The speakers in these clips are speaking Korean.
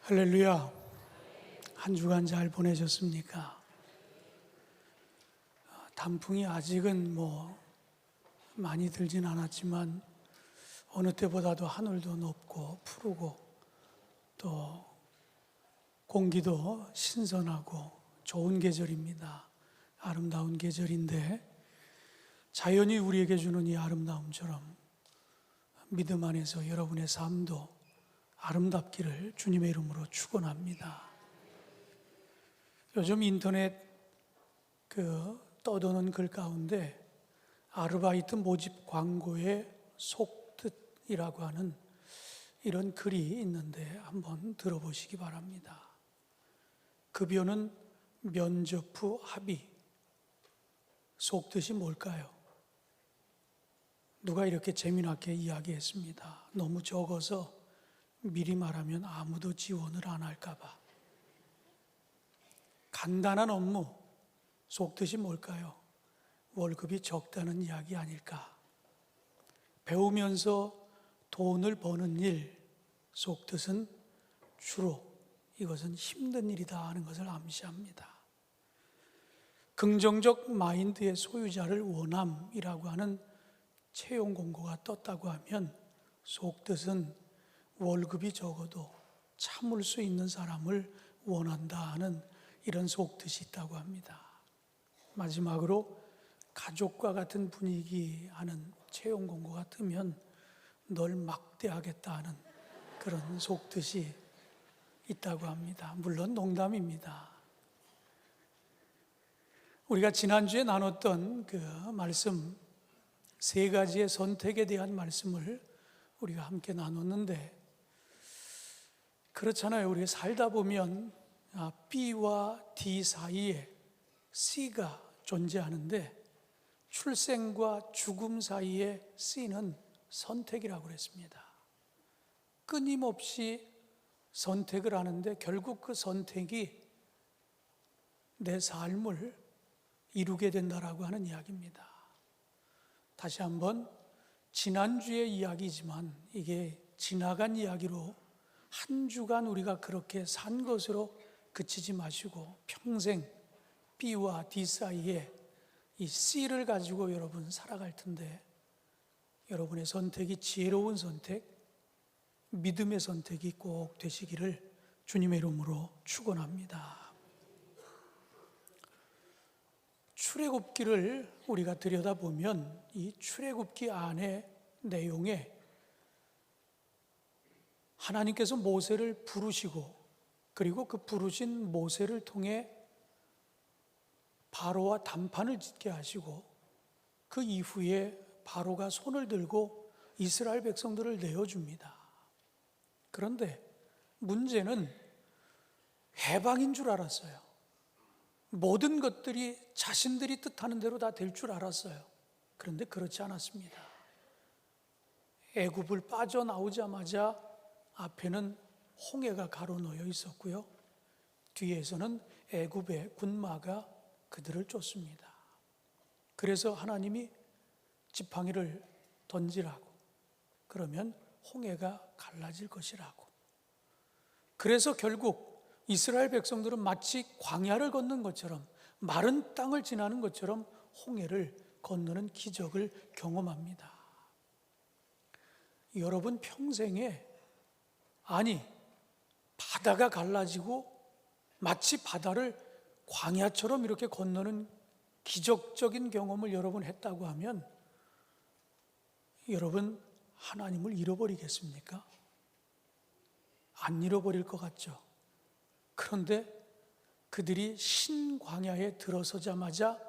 할렐루야. 한 주간 잘 보내셨습니까? 단풍이 아직은 많이 들진 않았지만 어느 때보다도 하늘도 높고 푸르고 또 공기도 신선하고 좋은 계절입니다. 아름다운 계절인데 자연이 우리에게 주는 이 아름다움처럼 믿음 안에서 여러분의 삶도 아름답기를 주님의 이름으로 축원합니다. 요즘 인터넷 떠도는 글 가운데 아르바이트 모집 광고의 속뜻이라고 하는 이런 글이 있는데 한번 들어보시기 바랍니다. 급여는 면접 후 합의. 속뜻이 뭘까요? 누가 이렇게 재미나게 이야기했습니다. 너무 적어서 미리 말하면 아무도 지원을 안 할까 봐. 간단한 업무, 속뜻이 뭘까요? 월급이 적다는 이야기 아닐까? 배우면서 돈을 버는 일, 속뜻은 주로 이것은 힘든 일이다 하는 것을 암시합니다. 긍정적 마인드의 소유자를 원함이라고 하는 채용 공고가 떴다고 하면 속뜻은 월급이 적어도 참을 수 있는 사람을 원한다 하는 이런 속뜻이 있다고 합니다. 마지막으로 가족과 같은 분위기 하는 채용 공고가 뜨면 널 막대하겠다 하는 그런 속뜻이 있다고 합니다. 물론 농담입니다. 우리가 지난주에 나눴던 그 말씀, 세 가지의 선택에 대한 말씀을 우리가 함께 나눴는데, 그렇잖아요. 우리가 살다 보면 B와 D 사이에 C가 존재하는데 출생과 죽음 사이에 C는 선택이라고 그랬습니다. 끊임없이 선택을 하는데 결국 그 선택이 내 삶을 이루게 된다라고 하는 이야기입니다. 다시 한번 지난주의 이야기지만 이게 지나간 이야기로 한 주간 우리가 그렇게 산 것으로 그치지 마시고 평생 B와 D 사이에 이 C를 가지고 여러분 살아갈 텐데, 여러분의 선택이 지혜로운 선택, 믿음의 선택이 꼭 되시기를 주님의 이름으로 축원합니다. 출애굽기를 우리가 들여다보면 이 출애굽기 안의 내용에 하나님께서 모세를 부르시고 그리고 그 부르신 모세를 통해 바로와 단판을 짓게 하시고 그 이후에 바로가 손을 들고 이스라엘 백성들을 내어줍니다. 그런데 문제는 해방인 줄 알았어요. 모든 것들이 자신들이 뜻하는 대로 다 될 줄 알았어요. 그런데 그렇지 않았습니다. 애굽을 빠져나오자마자 앞에는 홍해가 가로놓여 있었고요, 뒤에서는 애굽의 군마가 그들을 쫓습니다. 그래서 하나님이 지팡이를 던지라고, 그러면 홍해가 갈라질 것이라고. 그래서 결국 이스라엘 백성들은 마치 광야를 걷는 것처럼, 마른 땅을 지나는 것처럼 홍해를 건너는 기적을 경험합니다. 여러분 평생에 바다가 갈라지고 마치 바다를 광야처럼 이렇게 건너는 기적적인 경험을 여러분 했다고 하면 여러분 하나님을 잃어버리겠습니까? 안 잃어버릴 것 같죠? 그런데 그들이 신광야에 들어서자마자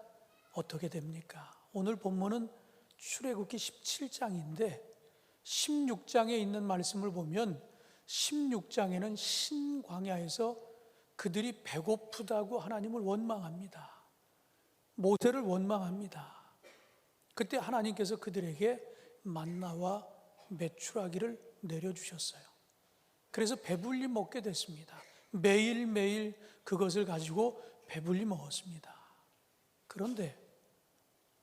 어떻게 됩니까? 오늘 본문은 출애굽기 17장인데 16장에 있는 말씀을 보면 16장에는 신광야에서 그들이 배고프다고 하나님을 원망합니다. 모세를 원망합니다. 그때 하나님께서 그들에게 만나와 메추라기를 내려주셨어요. 그래서 배불리 먹게 됐습니다. 매일매일 그것을 가지고 배불리 먹었습니다. 그런데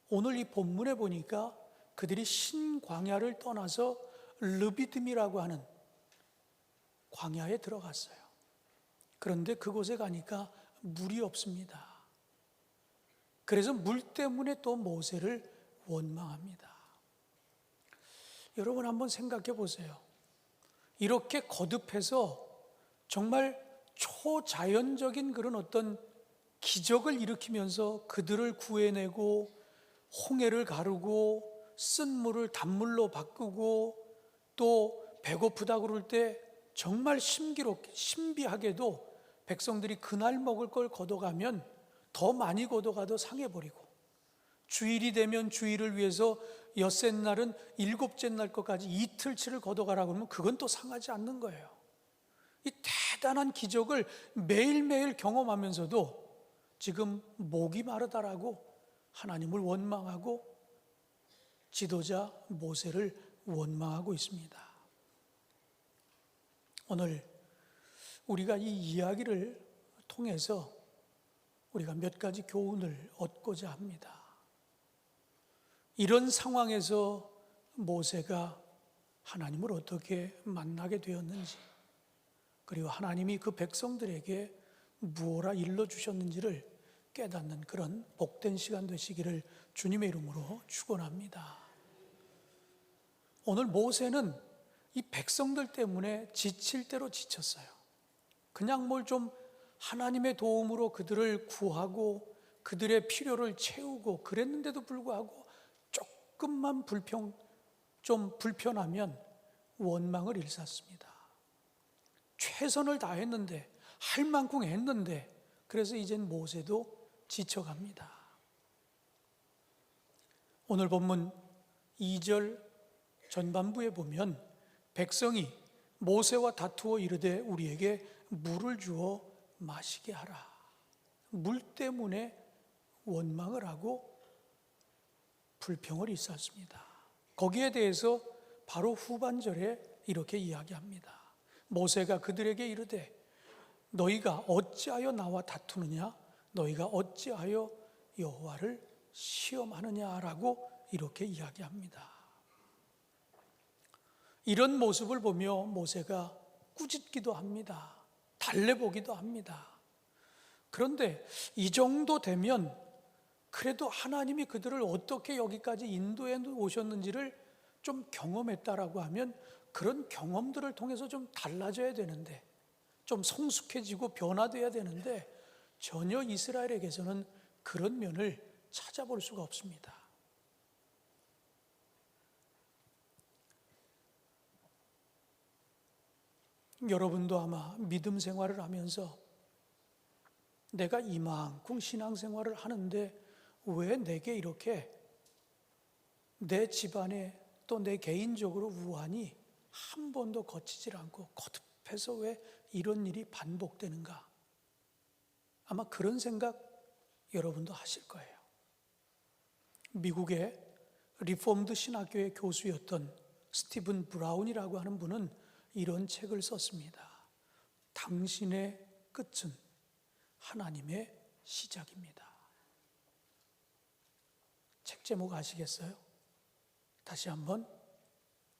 오늘 이 본문에 보니까 그들이 신광야를 떠나서 르비딤이라고 하는 광야에 들어갔어요. 그런데 그곳에 가니까 물이 없습니다. 그래서 물 때문에 또 모세를 원망합니다. 여러분 한번 생각해 보세요. 이렇게 거듭해서 정말 초자연적인 그런 어떤 기적을 일으키면서 그들을 구해내고 홍해를 가르고 쓴 물을 단물로 바꾸고 또 배고프다 그럴 때 정말 신비하게도 백성들이 그날 먹을 걸 걷어가면 더 많이 걷어가도 상해버리고, 주일이 되면 주일을 위해서 엿새 날은 일곱째 날 것까지 이틀치를 걷어가라고 하면 그건 또 상하지 않는 거예요. 이 대단한 기적을 매일매일 경험하면서도 지금 목이 마르다라고 하나님을 원망하고 지도자 모세를 원망하고 있습니다. 오늘 우리가 이 이야기를 통해서 우리가 몇 가지 교훈을 얻고자 합니다. 이런 상황에서 모세가 하나님을 어떻게 만나게 되었는지, 그리고 하나님이 그 백성들에게 무엇라 일러주셨는지를 깨닫는 그런 복된 시간 되시기를 주님의 이름으로 축원합니다. 오늘 모세는 이 백성들 때문에 지칠 대로 지쳤어요. 그냥 뭘 좀 하나님의 도움으로 그들을 구하고 그들의 필요를 채우고 그랬는데도 불구하고 조금만 좀 불편하면 원망을 일삼습니다. 최선을 다했는데, 할 만큼 했는데, 그래서 이젠 모세도 지쳐갑니다. 오늘 본문 2절 전반부에 보면 백성이 모세와 다투어 이르되 우리에게 물을 주어 마시게 하라. 물 때문에 원망을 하고 불평을 일삼습니다. 거기에 대해서 바로 후반절에 이렇게 이야기합니다. 모세가 그들에게 이르되 너희가 어찌하여 나와 다투느냐, 너희가 어찌하여 여호와를 시험하느냐라고 이렇게 이야기합니다. 이런 모습을 보며 모세가 꾸짖기도 합니다. 달래보기도 합니다. 그런데 이 정도 되면 그래도 하나님이 그들을 어떻게 여기까지 인도해 오셨는지를 좀 경험했다라고 하면 그런 경험들을 통해서 좀 달라져야 되는데, 좀 성숙해지고 변화돼야 되는데 전혀 이스라엘에게서는 그런 면을 찾아볼 수가 없습니다. 여러분도 아마 믿음 생활을 하면서 내가 이만큼 신앙생활을 하는데 왜 내게 이렇게 내 집안에 또 내 개인적으로 우환이 한 번도 거치질 않고 거듭해서 왜 이런 일이 반복되는가? 아마 그런 생각 여러분도 하실 거예요. 미국의 리폼드 신학교의 교수였던 스티븐 브라운이라고 하는 분은 이런 책을 썼습니다. 당신의 끝은 하나님의 시작입니다. 책 제목 아시겠어요? 다시 한번,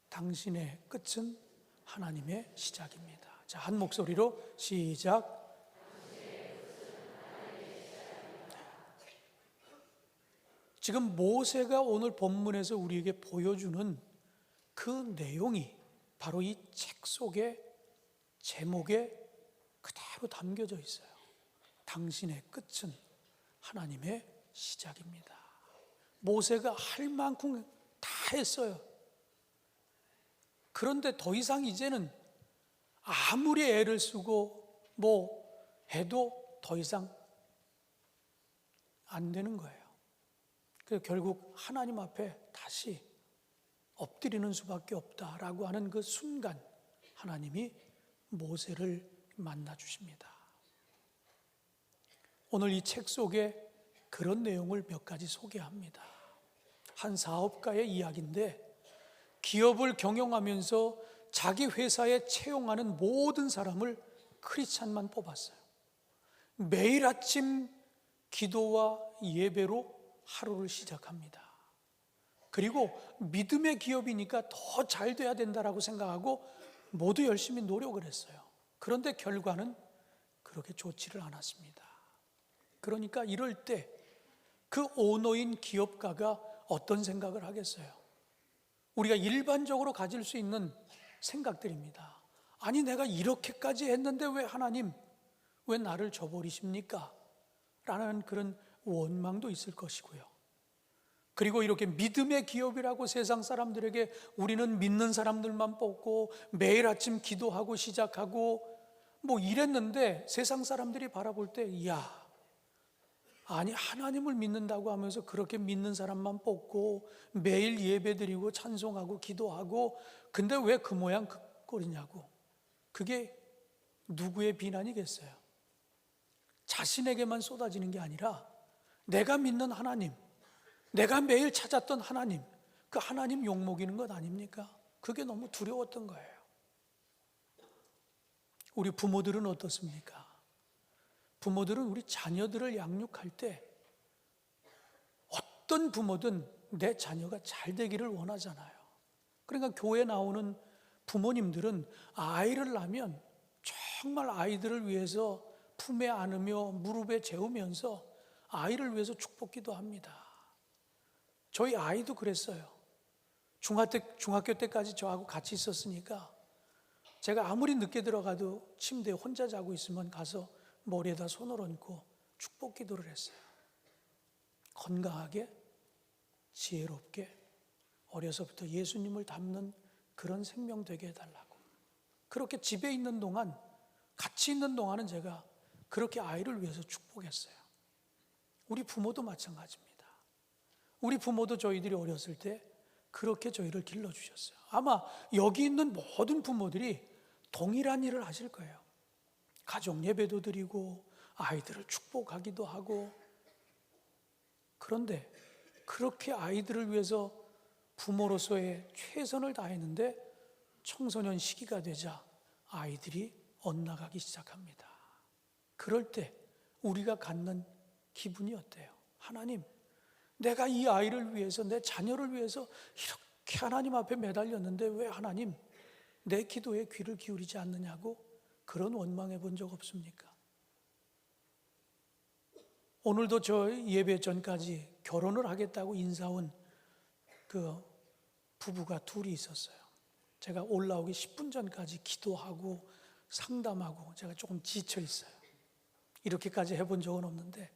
당신의 끝은 하나님의 시작입니다. 자, 한 목소리로 시작. 지금 모세가 오늘 본문에서 우리에게 보여주는 그 내용이 바로 이 책 속에 제목에 그대로 담겨져 있어요. 당신의 끝은 하나님의 시작입니다. 모세가 할 만큼 다 했어요. 그런데 더 이상 이제는 아무리 애를 쓰고 해도 더 이상 안 되는 거예요. 그래서 결국 하나님 앞에 다시 엎드리는 수밖에 없다라고 하는 그 순간 하나님이 모세를 만나 주십니다. 오늘 이 책 속에 그런 내용을 몇 가지 소개합니다. 한 사업가의 이야기인데, 기업을 경영하면서 자기 회사에 채용하는 모든 사람을 크리스찬만 뽑았어요. 매일 아침 기도와 예배로 하루를 시작합니다. 그리고 믿음의 기업이니까 더 잘 돼야 된다라고 생각하고 모두 열심히 노력을 했어요. 그런데 결과는 그렇게 좋지를 않았습니다. 그러니까 이럴 때 그 오너인 기업가가 어떤 생각을 하겠어요? 우리가 일반적으로 가질 수 있는 생각들입니다. 아니, 내가 이렇게까지 했는데 왜 하나님, 왜 나를 저버리십니까? 라는 그런 원망도 있을 것이고요. 그리고 이렇게 믿음의 기업이라고 세상 사람들에게 우리는 믿는 사람들만 뽑고 매일 아침 기도하고 시작하고 뭐 이랬는데 세상 사람들이 바라볼 때, 이야, 아니 하나님을 믿는다고 하면서 그렇게 믿는 사람만 뽑고 매일 예배드리고 찬송하고 기도하고, 근데 왜 그 모양 그 꼴이냐고. 그게 누구의 비난이겠어요? 자신에게만 쏟아지는 게 아니라 내가 믿는 하나님, 내가 매일 찾았던 하나님, 그 하나님 욕먹이는 것 아닙니까? 그게 너무 두려웠던 거예요. 우리 부모들은 어떻습니까? 부모들은 우리 자녀들을 양육할 때 어떤 부모든 내 자녀가 잘 되기를 원하잖아요. 그러니까 교회 나오는 부모님들은 아이를 낳으면 정말 아이들을 위해서 품에 안으며 무릎에 재우면서 아이를 위해서 축복기도 합니다. 저희 아이도 그랬어요. 중학교 때까지 저하고 같이 있었으니까 제가 아무리 늦게 들어가도 침대에 혼자 자고 있으면 가서 머리에다 손을 얹고 축복 기도를 했어요. 건강하게, 지혜롭게, 어려서부터 예수님을 닮는 그런 생명 되게 해달라고. 그렇게 집에 있는 동안, 같이 있는 동안은 제가 그렇게 아이를 위해서 축복했어요. 우리 부모도 마찬가지입니다. 우리 부모도 저희들이 어렸을 때 그렇게 저희를 길러주셨어요. 아마 여기 있는 모든 부모들이 동일한 일을 하실 거예요. 가정 예배도 드리고 아이들을 축복하기도 하고. 그런데 그렇게 아이들을 위해서 부모로서의 최선을 다했는데 청소년 시기가 되자 아이들이 엇나가기 시작합니다. 그럴 때 우리가 갖는 기분이 어때요? 하나님, 내가 이 아이를 위해서, 내 자녀를 위해서 이렇게 하나님 앞에 매달렸는데 왜 하나님 내 기도에 귀를 기울이지 않느냐고 그런 원망해 본 적 없습니까? 오늘도 저 예배 전까지 결혼을 하겠다고 인사온 그 부부가 둘이 있었어요. 제가 올라오기 10분 전까지 기도하고 상담하고 제가 조금 지쳐 있어요. 이렇게까지 해본 적은 없는데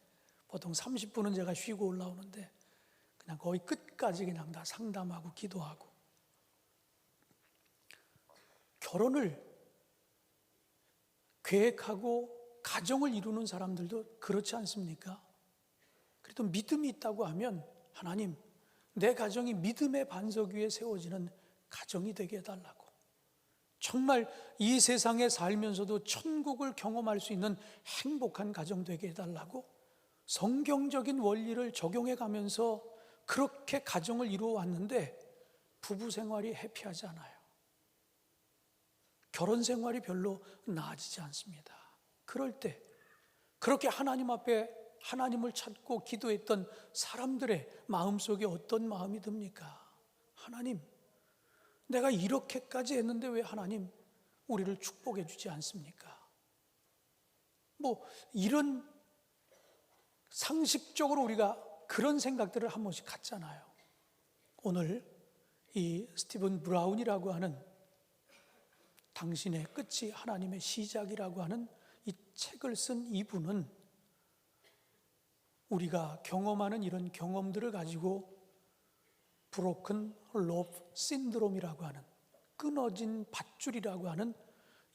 보통 30분은 제가 쉬고 올라오는데 그냥 거의 끝까지 그냥 다 상담하고 기도하고. 결혼을 계획하고 가정을 이루는 사람들도 그렇지 않습니까? 그래도 믿음이 있다고 하면 하나님, 내 가정이 믿음의 반석 위에 세워지는 가정이 되게 해달라고. 정말 이 세상에 살면서도 천국을 경험할 수 있는 행복한 가정 되게 해달라고 성경적인 원리를 적용해 가면서 그렇게 가정을 이루어 왔는데 부부 생활이 해피하지 않아요. 결혼 생활이 별로 나아지지 않습니다. 그럴 때 그렇게 하나님 앞에 하나님을 찾고 기도했던 사람들의 마음속에 어떤 마음이 듭니까? 하나님, 내가 이렇게까지 했는데 왜 하나님 우리를 축복해 주지 않습니까? 뭐 이런 상식적으로 우리가 그런 생각들을 한 번씩 갖잖아요. 오늘 이 스티븐 브라운이라고 하는 당신의 끝이 하나님의 시작이라고 하는 이 책을 쓴 이분은 우리가 경험하는 이런 경험들을 가지고 브로큰 로프 신드롬이라고 하는 끊어진 밧줄이라고 하는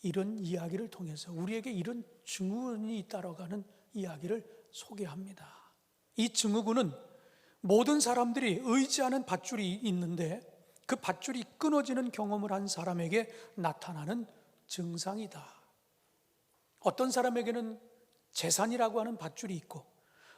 이런 이야기를 통해서 우리에게 이런 증후군이 있다라고 하는 이야기를 소개합니다. 이 증후군은 모든 사람들이 의지하는 밧줄이 있는데 그 밧줄이 끊어지는 경험을 한 사람에게 나타나는 증상이다. 어떤 사람에게는 재산이라고 하는 밧줄이 있고,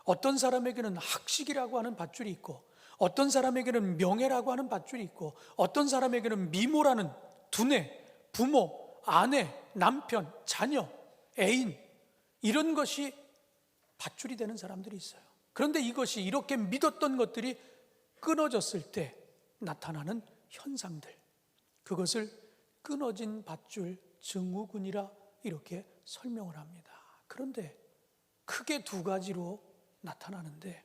어떤 사람에게는 학식이라고 하는 밧줄이 있고, 어떤 사람에게는 명예라고 하는 밧줄이 있고, 어떤 사람에게는 미모라는 두뇌, 부모, 아내, 남편, 자녀, 애인, 이런 것이 밧줄이 되는 사람들이 있어요. 그런데 이것이 이렇게 믿었던 것들이 끊어졌을 때 나타나는 현상들, 그것을 끊어진 밧줄 증후군이라 이렇게 설명을 합니다. 그런데 크게 두 가지로 나타나는데,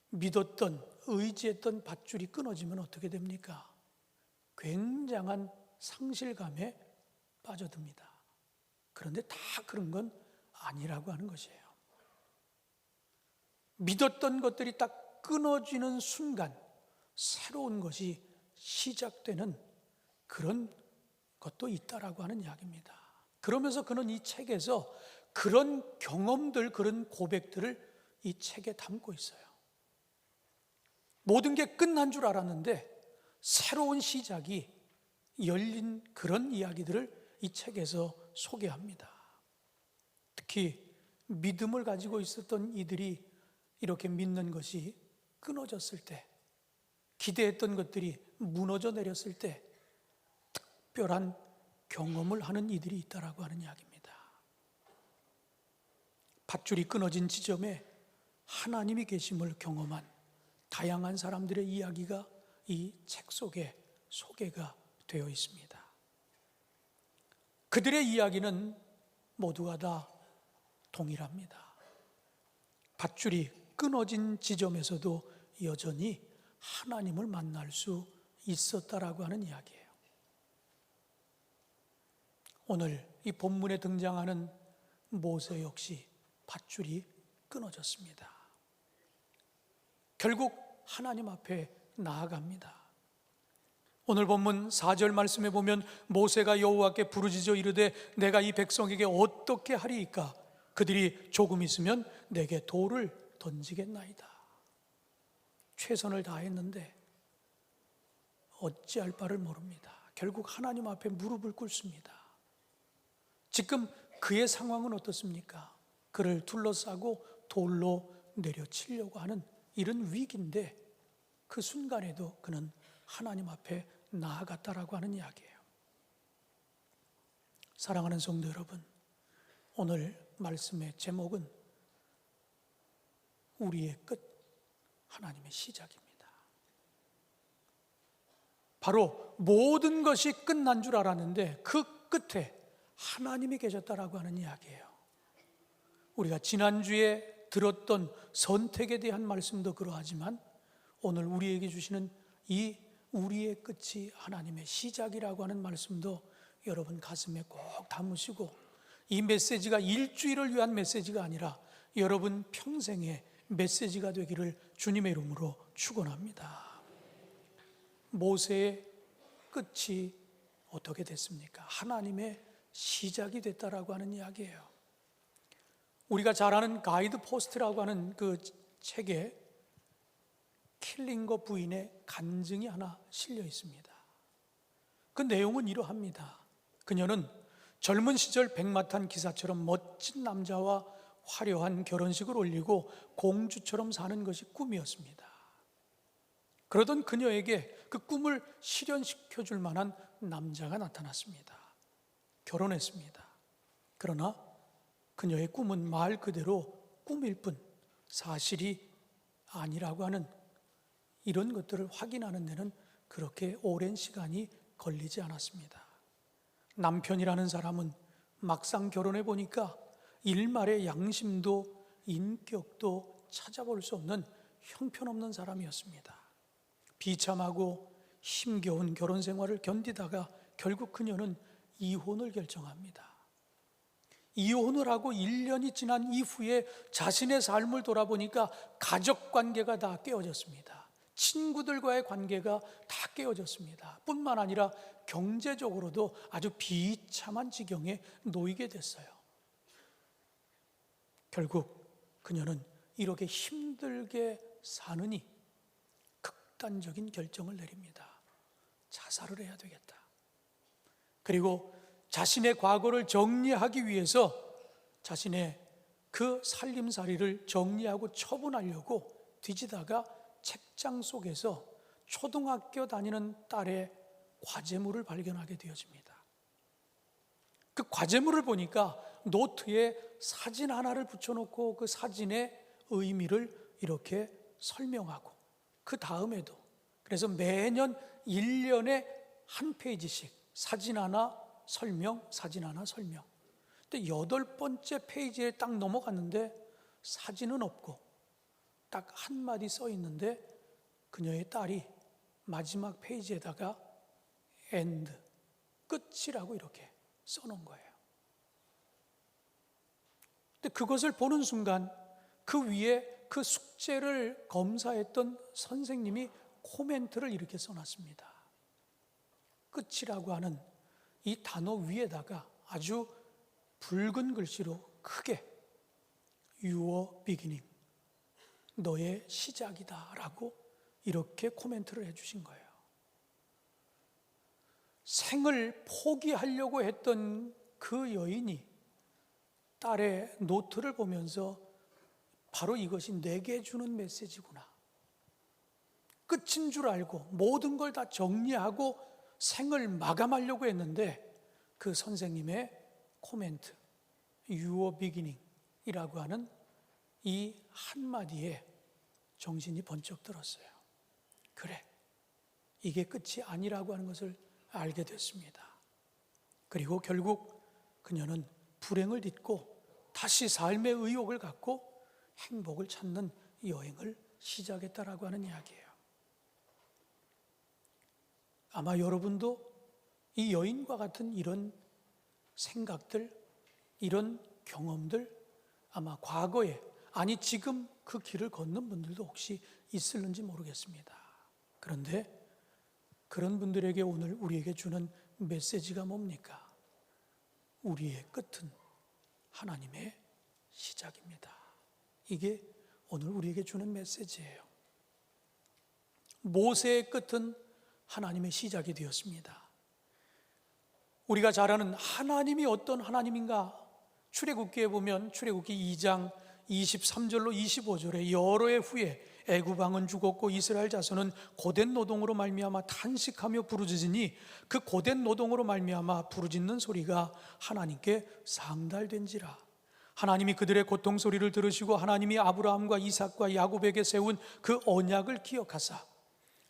믿었던, 의지했던 밧줄이 끊어지면 어떻게 됩니까? 굉장한 상실감에 빠져듭니다. 그런데 다 그런 건 아니라고 하는 것이에요. 믿었던 것들이 딱 끊어지는 순간 새로운 것이 시작되는 그런 것도 있다라고 하는 이야기입니다. 그러면서 그는 이 책에서 그런 경험들, 그런 고백들을 이 책에 담고 있어요. 모든 게 끝난 줄 알았는데 새로운 시작이 열린 그런 이야기들을 이 책에서 소개합니다. 특히 믿음을 가지고 있었던 이들이 이렇게 믿는 것이 끊어졌을 때, 기대했던 것들이 무너져 내렸을 때 특별한 경험을 하는 이들이 있다라고 하는 이야기입니다. 밧줄이 끊어진 지점에 하나님이 계심을 경험한 다양한 사람들의 이야기가 이 책 속에 소개가 되어 있습니다. 그들의 이야기는 모두가 다 동일합니다. 밧줄이 끊어진 지점에서도 여전히 하나님을 만날 수 있었다라고 하는 이야기예요. 오늘 이 본문에 등장하는 모세 역시 밧줄이 끊어졌습니다. 결국 하나님 앞에 나아갑니다. 오늘 본문 4절 말씀에 보면 모세가 여호와께 부르짖어 이르되 내가 이 백성에게 어떻게 하리이까? 그들이 조금 있으면 내게 돌을 던지겠나이다. 최선을 다했는데 어찌할 바를 모릅니다. 결국 하나님 앞에 무릎을 꿇습니다. 지금 그의 상황은 어떻습니까? 그를 둘러싸고 돌로 내려치려고 하는 이런 위기인데 그 순간에도 그는 하나님 앞에 나아갔다라고 하는 이야기예요. 사랑하는 성도 여러분, 오늘 말씀의 제목은 우리의 끝, 하나님의 시작입니다. 바로 모든 것이 끝난 줄 알았는데 그 끝에 하나님이 계셨다라고 하는 이야기예요. 우리가 지난주에 들었던 선택에 대한 말씀도 그러하지만 오늘 우리에게 주시는 이 우리의 끝이 하나님의 시작이라고 하는 말씀도 여러분 가슴에 꼭 담으시고, 이 메시지가 일주일을 위한 메시지가 아니라 여러분 평생의 메시지가 되기를 주님의 이름으로 축원합니다. 모세의 끝이 어떻게 됐습니까? 하나님의 시작이 됐다라고 하는 이야기예요. 우리가 잘 아는 가이드 포스트라고 하는 그 책에 킬링거 부인의 간증이 하나 실려 있습니다. 그 내용은 이러합니다. 그녀는 젊은 시절 백마탄 기사처럼 멋진 남자와 화려한 결혼식을 올리고 공주처럼 사는 것이 꿈이었습니다. 그러던 그녀에게 그 꿈을 실현시켜 줄 만한 남자가 나타났습니다. 결혼했습니다. 그러나 그녀의 꿈은 말 그대로 꿈일 뿐 사실이 아니라고 하는 이런 것들을 확인하는 데는 그렇게 오랜 시간이 걸리지 않았습니다. 남편이라는 사람은 막상 결혼해 보니까 일말의 양심도 인격도 찾아볼 수 없는 형편없는 사람이었습니다. 비참하고 힘겨운 결혼 생활을 견디다가 결국 그녀는 이혼을 결정합니다. 이혼을 하고 1년이 지난 이후에 자신의 삶을 돌아보니까 가족 관계가 다 깨어졌습니다. 친구들과의 관계가 다 깨어졌습니다. 뿐만 아니라 경제적으로도 아주 비참한 지경에 놓이게 됐어요. 결국 그녀는 이렇게 힘들게 사느니 극단적인 결정을 내립니다. 자살을 해야 되겠다. 그리고 자신의 과거를 정리하기 위해서 자신의 그 살림살이를 정리하고 처분하려고 뒤지다가 책장 속에서 초등학교 다니는 딸의 과제물을 발견하게 되어집니다. 그 과제물을 보니까 노트에 사진 하나를 붙여놓고 그 사진의 의미를 이렇게 설명하고, 그 다음에도 그래서 매년 1년에 한 페이지씩 사진 하나 설명, 사진 하나 설명, 근데 8번째 페이지에 딱 넘어갔는데 사진은 없고 딱 한마디 써 있는데 그녀의 딸이 마지막 페이지에다가 end, 끝이라고 이렇게 써놓은 거예요. 근데 그것을 보는 순간 그 위에 그 숙제를 검사했던 선생님이 코멘트를 이렇게 써놨습니다. 끝이라고 하는 이 단어 위에다가 아주 붉은 글씨로 크게 Your beginning, 너의 시작이다 라고 이렇게 코멘트를 해주신 거예요. 생을 포기하려고 했던 그 여인이 딸의 노트를 보면서 바로 이것이 내게 주는 메시지구나, 끝인 줄 알고 모든 걸 다 정리하고 생을 마감하려고 했는데 그 선생님의 코멘트 Your beginning 이라고 하는 이 한마디에 정신이 번쩍 들었어요. 그래, 이게 끝이 아니라고 하는 것을 알게 됐습니다. 그리고 결국 그녀는 불행을 딛고 다시 삶의 의욕을 갖고 행복을 찾는 여행을 시작했다라고 하는 이야기예요. 아마 여러분도 이 여인과 같은 이런 생각들, 이런 경험들 아마 과거에, 아니 지금 그 길을 걷는 분들도 혹시 있을는지 모르겠습니다. 그런데 그런 분들에게 오늘 우리에게 주는 메시지가 뭡니까? 우리의 끝은 하나님의 시작입니다. 이게 오늘 우리에게 주는 메시지예요. 모세의 끝은 하나님의 시작이 되었습니다. 우리가 잘 아는 하나님이 어떤 하나님인가? 출애굽기에 보면 출애굽기 2장 23절로 25절에 여러 해 후에 애굽 왕은 죽었고 이스라엘 자손은 고된 노동으로 말미암아 탄식하며 부르짖으니 그 고된 노동으로 말미암아 부르짖는 소리가 하나님께 상달된지라. 하나님이 그들의 고통 소리를 들으시고 하나님이 아브라함과 이삭과 야곱에게 세운 그 언약을 기억하사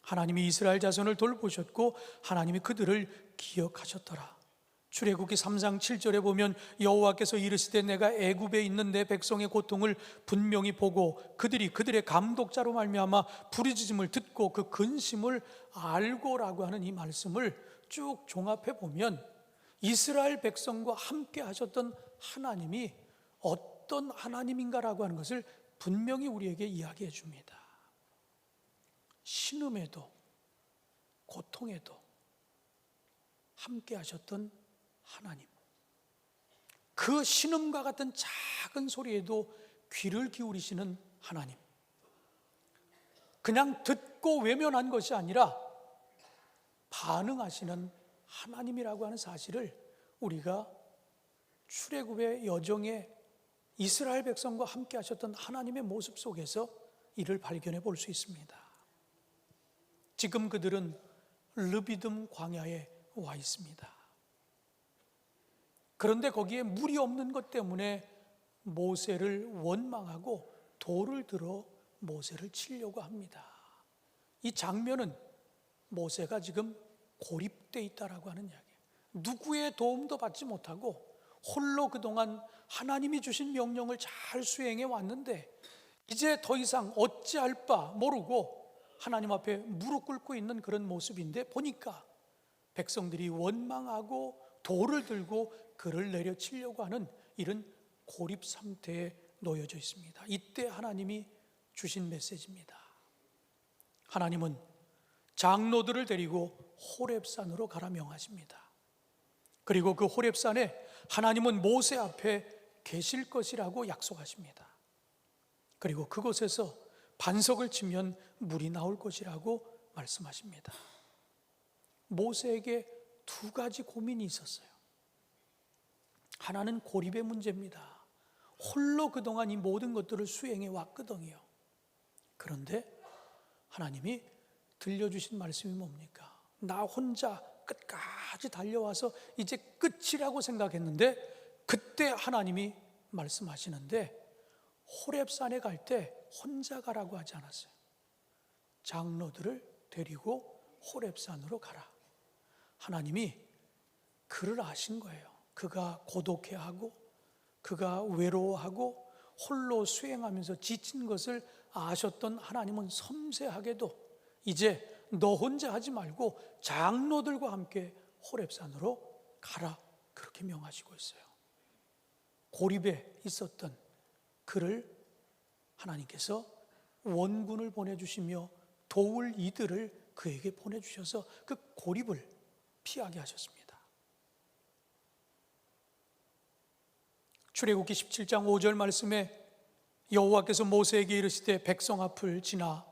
하나님이 이스라엘 자손을 돌보셨고 하나님이 그들을 기억하셨더라. 출애굽기 3장 7절에 보면 여호와께서 이르시되 내가 애굽에 있는 내 백성의 고통을 분명히 보고 그들이 그들의 감독자로 말미암아 부르짖음을 듣고 그 근심을 알고라고 하는 이 말씀을 쭉 종합해 보면 이스라엘 백성과 함께 하셨던 하나님이 어떤 하나님인가라고 하는 것을 분명히 우리에게 이야기해 줍니다. 신음에도 고통에도 함께 하셨던 하나님, 그 신음과 같은 작은 소리에도 귀를 기울이시는 하나님, 그냥 듣고 외면한 것이 아니라 반응하시는 하나님이라고 하는 사실을 우리가 출애굽의 여정에 이스라엘 백성과 함께 하셨던 하나님의 모습 속에서 이를 발견해 볼 수 있습니다. 지금 그들은 르비딤 광야에 와 있습니다. 그런데 거기에 물이 없는 것 때문에 모세를 원망하고 돌을 들어 모세를 치려고 합니다. 이 장면은 모세가 지금 고립되어 있다라고 하는 이야기예요. 누구의 도움도 받지 못하고 홀로 그동안 하나님이 주신 명령을 잘 수행해 왔는데 이제 더 이상 어찌할 바 모르고 하나님 앞에 무릎 꿇고 있는 그런 모습인데 보니까 백성들이 원망하고 돌을 들고 그를 내려치려고 하는 이런 고립 상태에 놓여져 있습니다. 이때 하나님이 주신 메시지입니다. 하나님은 장로들을 데리고 호렙산으로 가라 명하십니다. 그리고 그 호렙산에 하나님은 모세 앞에 계실 것이라고 약속하십니다. 그리고 그곳에서 반석을 치면 물이 나올 것이라고 말씀하십니다. 모세에게 두 가지 고민이 있었어요. 하나는 고립의 문제입니다. 홀로 그동안 이 모든 것들을 수행해 왔거든요. 그런데 하나님이 들려주신 말씀이 뭡니까? 나 혼자 끝까지 달려와서 이제 끝이라고 생각했는데 그때 하나님이 말씀하시는데 호렙산에 갈 때 혼자 가라고 하지 않았어요. 장로들을 데리고 호렙산으로 가라. 하나님이 그를 아신 거예요. 그가 고독해하고 그가 외로워하고 홀로 수행하면서 지친 것을 아셨던 하나님은 섬세하게도 이제 너 혼자 하지 말고 장로들과 함께 호렙산으로 가라, 그렇게 명하시고 있어요. 고립에 있었던 그를 하나님께서 원군을 보내주시며 도울 이들을 그에게 보내주셔서 그 고립을 피하게 하셨습니다. 출애굽기 17장 5절 말씀에 여호와께서 모세에게 이르시되 백성 앞을 지나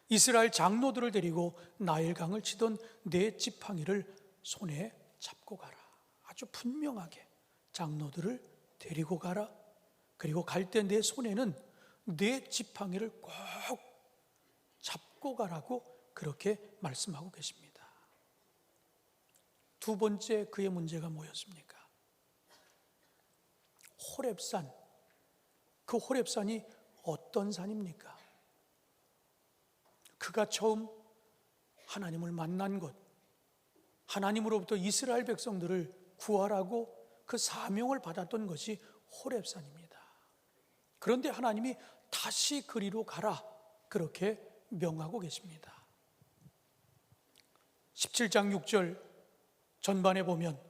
이스라엘 장로들을 데리고 나일강을 치던 네 지팡이를 손에 잡고 가라. 아주 분명하게 장로들을 데리고 가라. 그리고 갈 때 내 손에는 네 지팡이를 꼭 잡고 가라고 그렇게 말씀하고 계십니다. 두 번째 그의 문제가 뭐였습니까? 호렙산. 그 호렙산이 어떤 산입니까? 그가 처음 하나님을 만난 곳, 하나님으로부터 이스라엘 백성들을 구하라고 그 사명을 받았던 것이 호렙산입니다. 그런데 하나님이 다시 그리로 가라, 그렇게 명하고 계십니다. 17장 6절 전반에 보면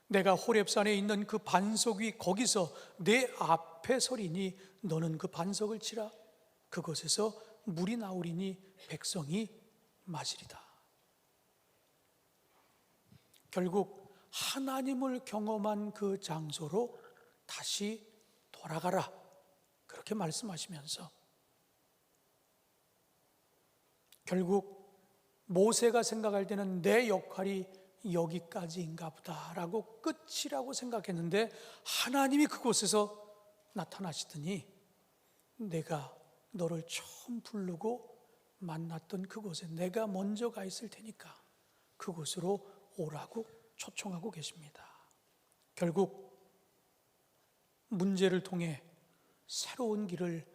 내가 호렙산에 있는 그 반석 위 거기서 내 앞에 서리니 너는 그 반석을 치라. 그곳에서 물이 나오리니 백성이 마시리다. 결국 하나님을 경험한 그 장소로 다시 돌아가라, 그렇게 말씀하시면서 결국 모세가 생각할 때는 내 역할이 여기까지인가 보다라고 끝이라고 생각했는데 하나님이 그곳에서 나타나시더니 내가 너를 처음 부르고 만났던 그곳에 내가 먼저 가 있을 테니까 그곳으로 오라고 초청하고 계십니다. 결국 문제를 통해 새로운 길을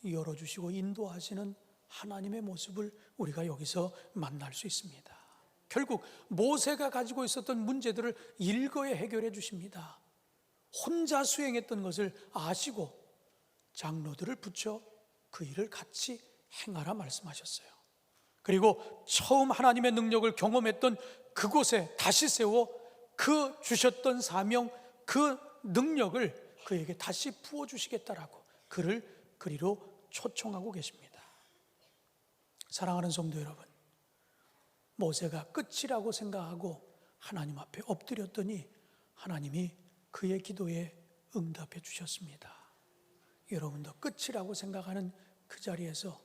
열어주시고 인도하시는 하나님의 모습을 우리가 여기서 만날 수 있습니다. 결국 모세가 가지고 있었던 문제들을 일거에 해결해 주십니다. 혼자 수행했던 것을 아시고 장로들을 붙여 그 일을 같이 행하라 말씀하셨어요. 그리고 처음 하나님의 능력을 경험했던 그곳에 다시 세워 그 주셨던 사명, 그 능력을 그에게 다시 부어주시겠다라고 그를 그리로 초청하고 계십니다. 사랑하는 성도 여러분, 모세가 끝이라고 생각하고 하나님 앞에 엎드렸더니 하나님이 그의 기도에 응답해 주셨습니다. 여러분도 끝이라고 생각하는 그 자리에서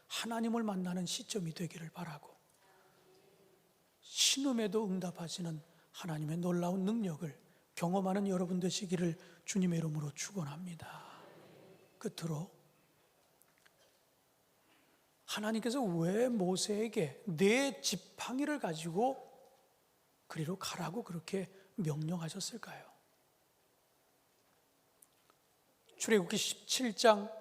하나님을 만나는 시점이 되기를 바라고 신음에도 응답하시는 하나님의 놀라운 능력을 경험하는 여러분 되시기를 주님의 이름으로 축원합니다. 끝으로 하나님께서 왜 모세에게 네 지팡이를 가지고 그리로 가라고 그렇게 명령하셨을까요? 출애굽기 17장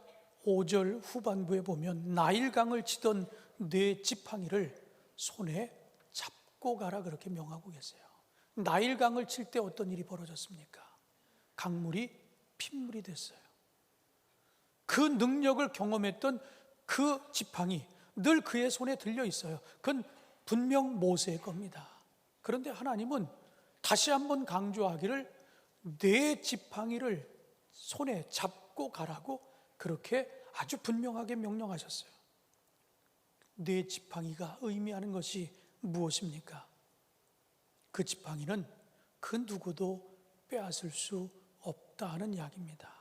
5절 후반부에 보면 나일강을 치던 네 지팡이를 손에 잡고 가라 그렇게 명하고 계세요. 나일강을 칠 때 어떤 일이 벌어졌습니까? 강물이 핏물이 됐어요. 그 능력을 경험했던 그 지팡이 늘 그의 손에 들려 있어요. 그건 분명 모세의 겁니다. 그런데 하나님은 다시 한번 강조하기를 네 지팡이를 손에 잡고 가라고 그렇게 아주 분명하게 명령하셨어요. 네 지팡이가 의미하는 것이 무엇입니까? 그 지팡이는 그 누구도 빼앗을 수 없다 하는 이야기입니다.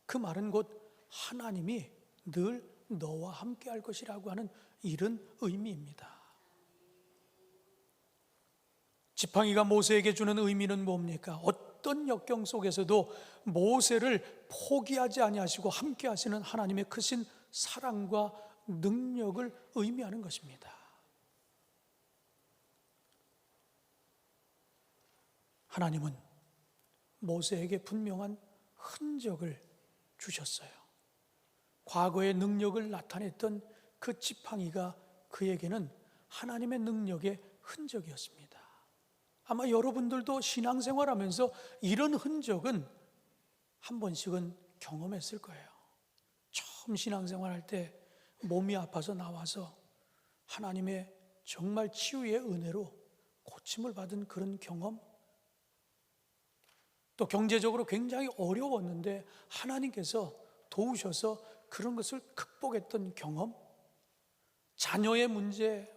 그 말은 곧 하나님이 늘 너와 함께 할 것이라고 하는 이런 의미입니다. 지팡이가 모세에게 주는 의미는 뭡니까? 어떤 역경 속에서도 모세를 포기하지 아니하시고 함께 하시는 하나님의 크신 사랑과 능력을 의미하는 것입니다. 하나님은 모세에게 분명한 흔적을 주셨어요. 과거의 능력을 나타냈던 그 지팡이가 그에게는 하나님의 능력의 흔적이었습니다. 아마 여러분들도 신앙생활하면서 이런 흔적은 한 번씩은 경험했을 거예요. 처음 신앙생활 할 때 몸이 아파서 나와서 하나님의 정말 치유의 은혜로 고침을 받은 그런 경험, 또 경제적으로 굉장히 어려웠는데 하나님께서 도우셔서 그런 것을 극복했던 경험, 자녀의 문제,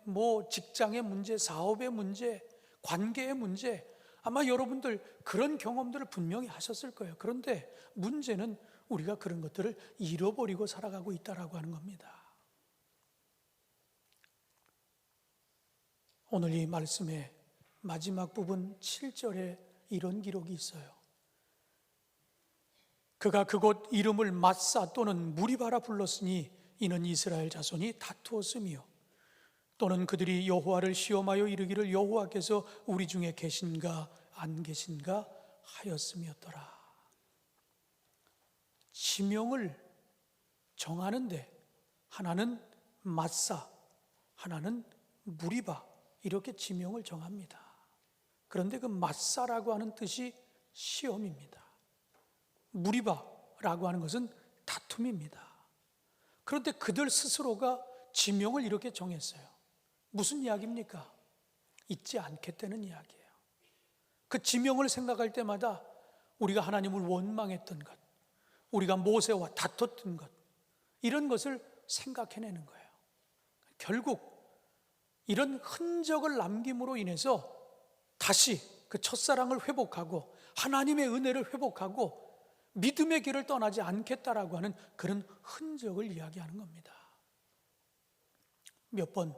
직장의 문제, 사업의 문제, 관계의 문제, 아마 여러분들 그런 경험들을 분명히 하셨을 거예요. 그런데 문제는 우리가 그런 것들을 잃어버리고 살아가고 있다라고 하는 겁니다. 오늘 이 말씀의 마지막 부분 7절에 이런 기록이 있어요. 그가 그곳 이름을 마사 또는 무리바라 불렀으니 이는 이스라엘 자손이 다투었으며 또는 그들이 여호와를 시험하여 이르기를 여호와께서 우리 중에 계신가 안 계신가 하였음이었더라. 지명을 정하는데 하나는 마사, 하나는 무리바, 이렇게 지명을 정합니다. 그런데 그 마사라고 하는 뜻이 시험입니다. 무리바라고 하는 것은 다툼입니다. 그런데 그들 스스로가 지명을 이렇게 정했어요. 무슨 이야기입니까? 잊지 않겠다는 이야기예요. 그 지명을 생각할 때마다 우리가 하나님을 원망했던 것, 우리가 모세와 다퉜던 것, 이런 것을 생각해내는 거예요. 결국 이런 흔적을 남김으로 인해서 다시 그 첫사랑을 회복하고 하나님의 은혜를 회복하고 믿음의 길을 떠나지 않겠다라고 하는 그런 흔적을 이야기하는 겁니다. 몇 번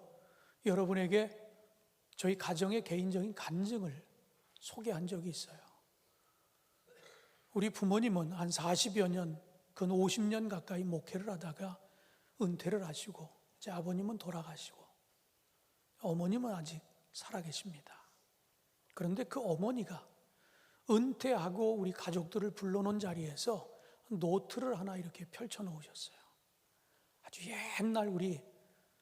여러분에게 저희 가정의 개인적인 간증을 소개한 적이 있어요. 우리 부모님은 한 40여 년, 근 50년 가까이 목회를 하다가 은퇴를 하시고 제 아버님은 돌아가시고 어머님은 아직 살아계십니다. 그런데 그 어머니가 은퇴하고 우리 가족들을 불러놓은 자리에서 노트를 하나 이렇게 펼쳐놓으셨어요. 아주 옛날 우리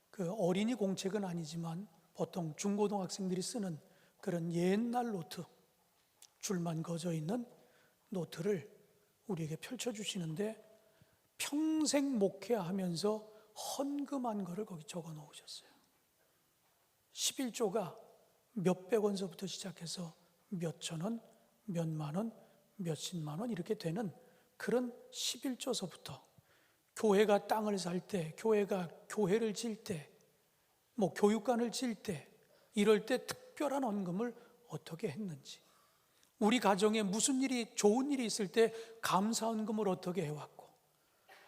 그 어린이 공책은 아니지만 보통 중고등학생들이 쓰는 그런 옛날 노트, 줄만 그어져 있는 노트를 우리에게 펼쳐주시는데 평생 목회하면서 헌금한 거를 거기 적어 놓으셨어요. 11조가 몇백 원서부터 시작해서 몇천 원, 몇만 원, 몇십만 원 이렇게 되는 그런 11조서부터 교회가 땅을 살 때, 교회가 교회를 질 때, 교육관을 질 때, 이럴 때 특별한 헌금을 어떻게 했는지, 우리 가정에 무슨 일이, 좋은 일이 있을 때 감사 헌금을 어떻게 해왔고,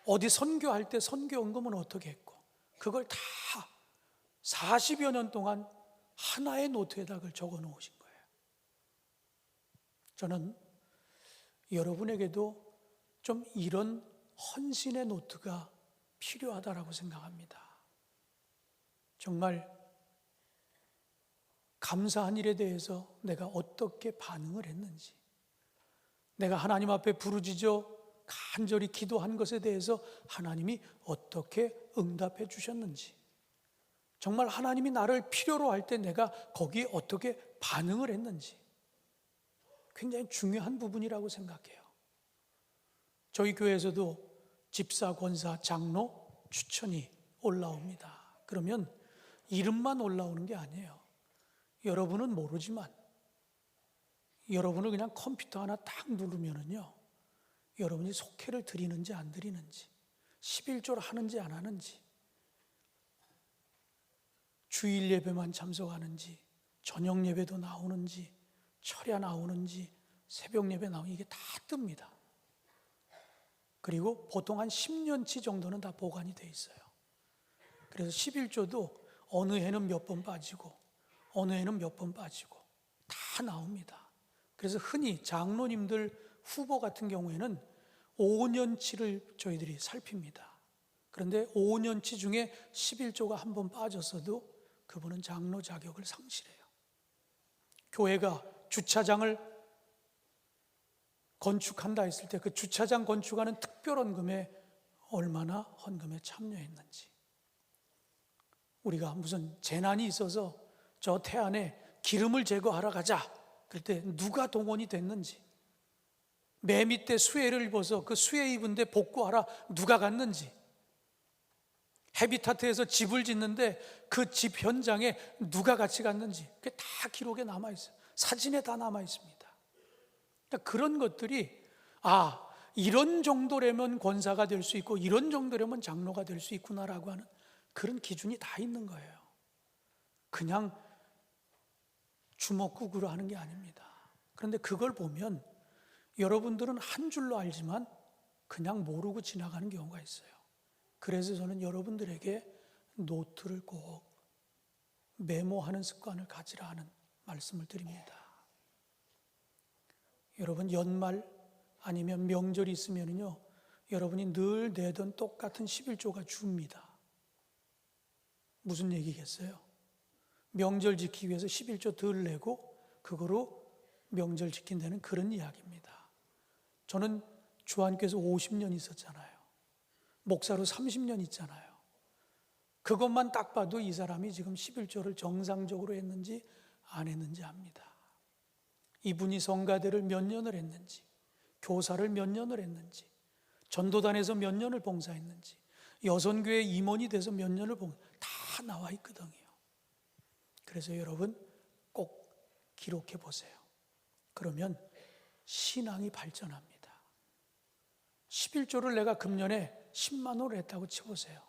어디 선교할 때 선교 헌금은 어떻게 했고, 그걸 다 40여 년 동안 하나의 노트에다 그걸 적어 놓으신 거예요. 저는 여러분에게도 좀 이런 헌신의 노트가 필요하다라고 생각합니다. 정말 감사한 일에 대해서 내가 어떻게 반응을 했는지, 내가 하나님 앞에 부르짖어 간절히 기도한 것에 대해서 하나님이 어떻게 응답해 주셨는지, 정말 하나님이 나를 필요로 할 때 내가 거기에 어떻게 반응을 했는지 굉장히 중요한 부분이라고 생각해요. 저희 교회에서도 집사, 권사, 장로 추천이 올라옵니다. 그러면 이름만 올라오는 게 아니에요. 여러분은 모르지만 여러분을 그냥 컴퓨터 하나 딱 누르면은요, 여러분이 속회를 드리는지 안 드리는지, 11조를 하는지 안 하는지, 주일 예배만 참석하는지, 저녁 예배도 나오는지, 철야 나오는지, 새벽 예배 나오는지 이게 다 뜹니다. 그리고 보통 한 10년치 정도는 다 보관이 돼 있어요. 그래서 11조도 어느 해는 몇 번 빠지고 어느 해는 몇 번 빠지고 다 나옵니다. 그래서 흔히 장로님들 후보 같은 경우에는 5년치를 저희들이 살핍니다. 그런데 5년치 중에 11조가 한 번 빠졌어도 그분은 장로 자격을 상실해요. 교회가 주차장을 건축한다 했을 때 그 주차장 건축하는 특별헌금에 얼마나 헌금에 참여했는지, 우리가 무슨 재난이 있어서 저 태안에 기름을 제거하러 가자 그럴 때 누가 동원이 됐는지, 매 밑에 수혜를 입어서 그 수혜 입은 데 복구하라 누가 갔는지, 헤비타트에서 집을 짓는데 그 집 현장에 누가 같이 갔는지 그게 다 기록에 남아있어요. 사진에 다 남아있습니다. 그러니까 그런 것들이 이런 정도라면 권사가 될 수 있고 이런 정도라면 장로가 될 수 있구나라고 하는 그런 기준이 다 있는 거예요. 그냥 주먹구구로 하는 게 아닙니다. 그런데 그걸 보면 여러분들은 한 줄로 알지만 그냥 모르고 지나가는 경우가 있어요. 그래서 저는 여러분들에게 노트를 꼭 메모하는 습관을 가지라 하는 말씀을 드립니다. 여러분, 연말 아니면 명절이 있으면요, 여러분이 늘 내던 똑같은 11조가 줍니다. 무슨 얘기겠어요? 명절 지키기 위해서 11조 덜 내고 그거로 명절 지킨다는 그런 이야기입니다. 저는 주한교회에서 50년 있었잖아요. 목사로 30년 있잖아요. 그것만 딱 봐도 이 사람이 지금 11조를 정상적으로 했는지 안 했는지 압니다. 이분이 성가대를 몇 년을 했는지, 교사를 몇 년을 했는지, 전도단에서 몇 년을 봉사했는지, 여선교회 임원이 돼서 몇 년을 다 나와 있거든요. 그래서 여러분 꼭 기록해 보세요. 그러면 신앙이 발전합니다. 11조를 내가 금년에 10만 원을 했다고 쳐보세요.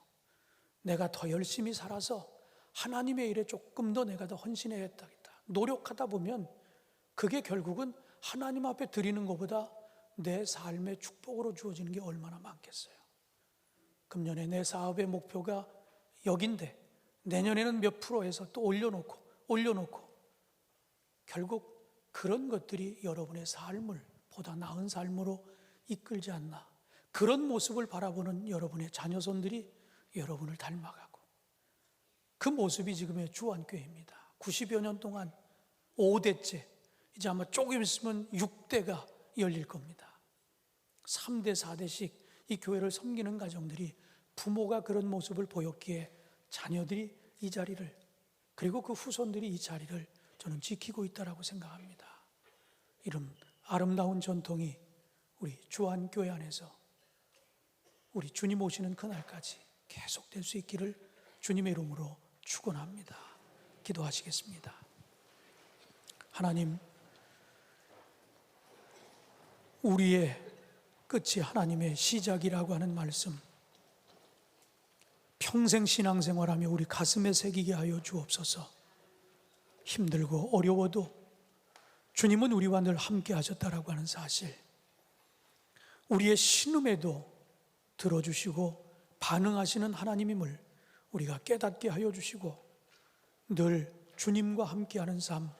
내가 더 열심히 살아서 하나님의 일에 조금 더 내가 더 헌신해야겠다. 노력하다 보면 그게 결국은 하나님 앞에 드리는 것보다 내 삶의 축복으로 주어지는 게 얼마나 많겠어요. 금년에 내 사업의 목표가 여긴데 내년에는 몇 프로 해서 또 올려놓고 결국 그런 것들이 여러분의 삶을 보다 나은 삶으로 이끌지 않나. 그런 모습을 바라보는 여러분의 자녀손들이 여러분을 닮아가고, 그 모습이 지금의 주한교회입니다. 90여 년 동안 5대째, 이제 아마 조금 있으면 6대가 열릴 겁니다. 3대, 4대씩 이 교회를 섬기는 가정들이 부모가 그런 모습을 보였기에 자녀들이 이 자리를, 그리고 그 후손들이 이 자리를 저는 지키고 있다고 생각합니다. 이런 아름다운 전통이 우리 주한교회 안에서 우리 주님 오시는 그날까지 계속될 수 있기를 주님의 이름으로 축원합니다. 기도하시겠습니다. 하나님, 우리의 끝이 하나님의 시작이라고 하는 말씀, 평생 신앙생활하며 우리 가슴에 새기게 하여 주옵소서. 힘들고 어려워도 주님은 우리와 늘 함께 하셨다라고 하는 사실, 우리의 신음에도 들어주시고 반응하시는 하나님임을 우리가 깨닫게 하여 주시고 늘 주님과 함께하는 삶,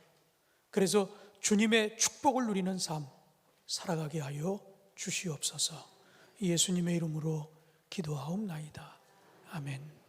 그래서 주님의 축복을 누리는 삶 살아가게 하여 주시옵소서. 예수님의 이름으로 기도하옵나이다. 아멘.